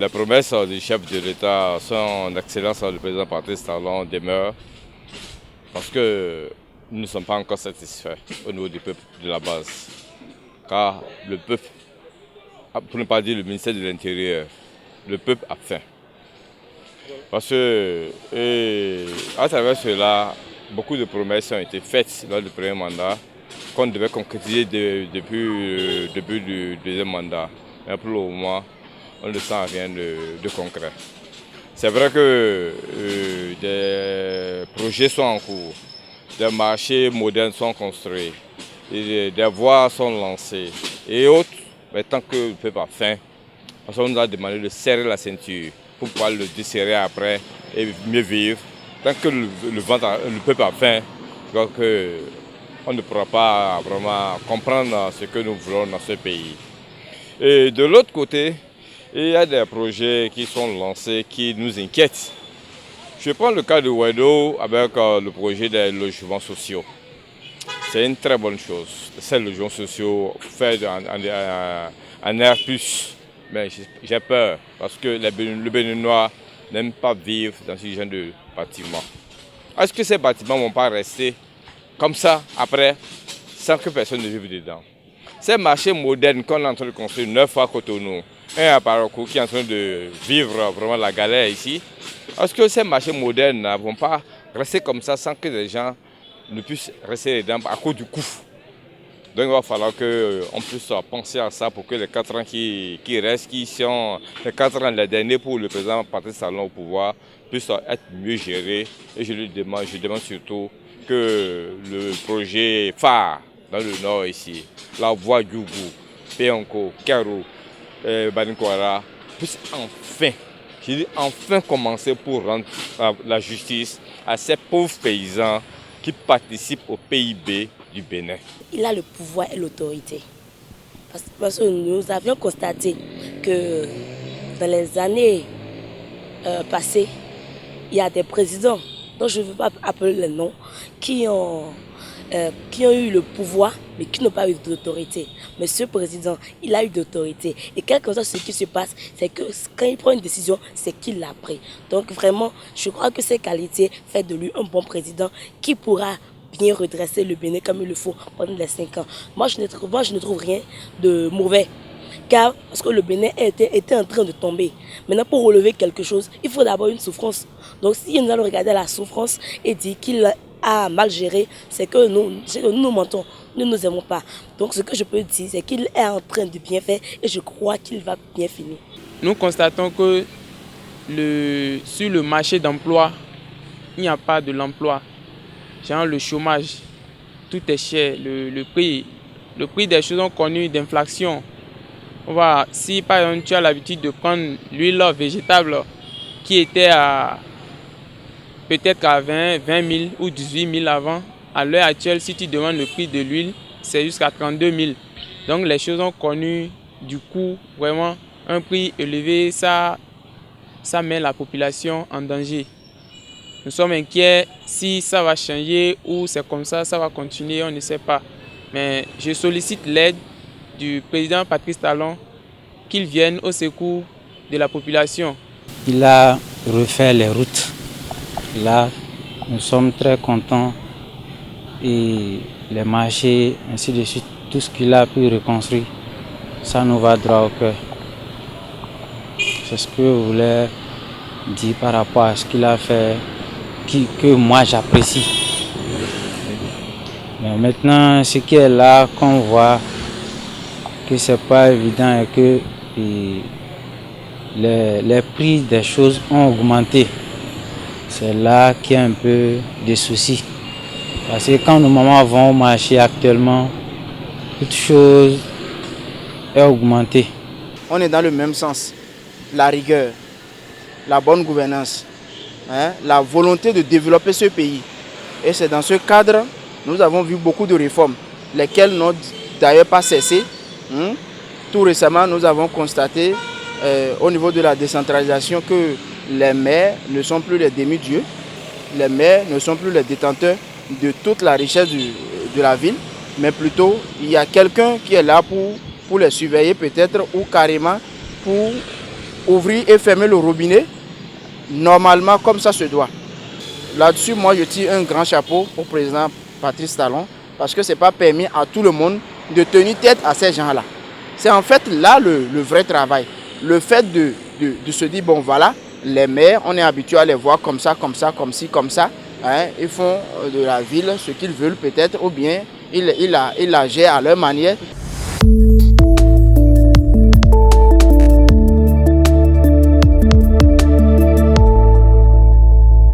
Les promesses du chef de l'État, son Excellence le président Patrice Talon, demeurent parce que nous ne sommes pas encore satisfaits au niveau du peuple de la base. Car le peuple, pour ne pas dire le ministère de l'Intérieur, le peuple a faim. Parce que, à travers cela, beaucoup de promesses ont été faites lors du premier mandat qu'on devait concrétiser depuis le début du deuxième mandat. Mais pour le moment, on ne sent rien de concret. C'est vrai que des projets sont en cours, des marchés modernes sont construits, des voies sont lancées et autres, mais tant que le peuple a faim, parce qu'on nous a demandé de serrer la ceinture pour pouvoir le desserrer après et mieux vivre. Tant que le peuple a faim, donc, on ne pourra pas vraiment comprendre ce que nous voulons dans ce pays. Et de l'autre côté, il y a des projets qui sont lancés qui nous inquiètent. Je prends le cas de Wedo avec le projet des logements sociaux. C'est une très bonne chose. Ces logements sociaux faits en air plus. Mais j'ai peur parce que le Béninois n'aime pas vivre dans ce genre de bâtiments. Est-ce que ces bâtiments ne vont pas rester comme ça après sans que personne ne vive dedans? Ces marchés modernes qu'on est en train de construire 9 fois à Cotonou, un à Parakou qui est en train de vivre vraiment la galère ici, est-ce que ces marchés modernes ne vont pas rester comme ça sans que les gens ne puissent rester dedans à cause du coût? Donc il va falloir qu'on puisse penser à ça pour que les 4 ans qui restent, qui sont les 4 ans les derniers pour le président Patrice Talon au pouvoir, puissent être mieux gérés. Et je demande surtout que le projet phare dans le nord ici, la voie Djougou, Péonko, Kero, Baninkwara, puisse enfin commencer pour rendre la justice à ces pauvres paysans qui participent au PIB du Bénin. Il a le pouvoir et l'autorité. Parce que nous avions constaté que dans les années passées, il y a des présidents, dont je ne veux pas appeler les noms, qui ont eu le pouvoir, mais qui n'ont pas eu d'autorité. Mais ce président, il a eu d'autorité. Et quelque chose, ce qui se passe, c'est que quand il prend une décision, c'est qu'il l'a pris. Donc vraiment, je crois que ces qualités font de lui un bon président qui pourra bien redresser le Bénin comme il le faut pendant les 5 ans. Moi, je ne trouve rien de mauvais. Parce que le Bénin était en train de tomber. Maintenant, pour relever quelque chose, il faut d'abord une souffrance. Donc, si nous allons regarder la souffrance et dire qu'il a mal géré, c'est que nous mentons, nous ne nous aimons pas. Donc, ce que je peux dire, c'est qu'il est en train de bien faire et je crois qu'il va bien finir. Nous constatons que sur le marché d'emploi, il n'y a pas de l'emploi. Genre le chômage, tout est cher, le prix des choses ont connu d'inflation. Si par exemple tu as l'habitude de prendre l'huile végétable qui était peut-être à 20 000 ou 18 000 avant, à l'heure actuelle, si tu demandes le prix de l'huile, c'est jusqu'à 32 000. Donc les choses ont connu du coup vraiment un prix élevé, ça met la population en danger. Nous sommes inquiets si ça va changer ou c'est comme ça va continuer, on ne sait pas. Mais je sollicite l'aide du président Patrice Talon qu'il vienne au secours de la population. Il a refait les routes. Là, nous sommes très contents. Et les marchés, ainsi de suite, tout ce qu'il a pu reconstruire, ça nous va droit au cœur. C'est ce que je voulais dire par rapport à ce qu'il a fait, que moi j'apprécie. Mais maintenant, ce qui est là, qu'on voit que c'est pas évident et que les prix des choses ont augmenté. C'est là qu'il y a un peu de soucis. Parce que quand nos mamans vont au marché actuellement, toute chose est augmentée. On est dans le même sens. La rigueur, la bonne gouvernance, la volonté de développer ce pays. Et c'est dans ce cadre, nous avons vu beaucoup de réformes, lesquelles n'ont d'ailleurs pas cessé. Tout récemment, nous avons constaté au niveau de la décentralisation que les maires ne sont plus les demi-dieux. Les maires ne sont plus les détenteurs de toute la richesse de la ville, mais plutôt il y a quelqu'un qui est là pour les surveiller peut-être ou carrément pour ouvrir et fermer le robinet normalement comme ça se doit. Là-dessus, moi, je tire un grand chapeau au président Patrice Talon parce que ce n'est pas permis à tout le monde de tenir tête à ces gens-là. C'est en fait là le vrai travail. Le fait de se dire, bon voilà, les maires, on est habitué à les voir comme ça, comme ça, comme ci, comme ça. Hein, ils font de la ville ce qu'ils veulent peut-être ou bien ils la gèrent à leur manière.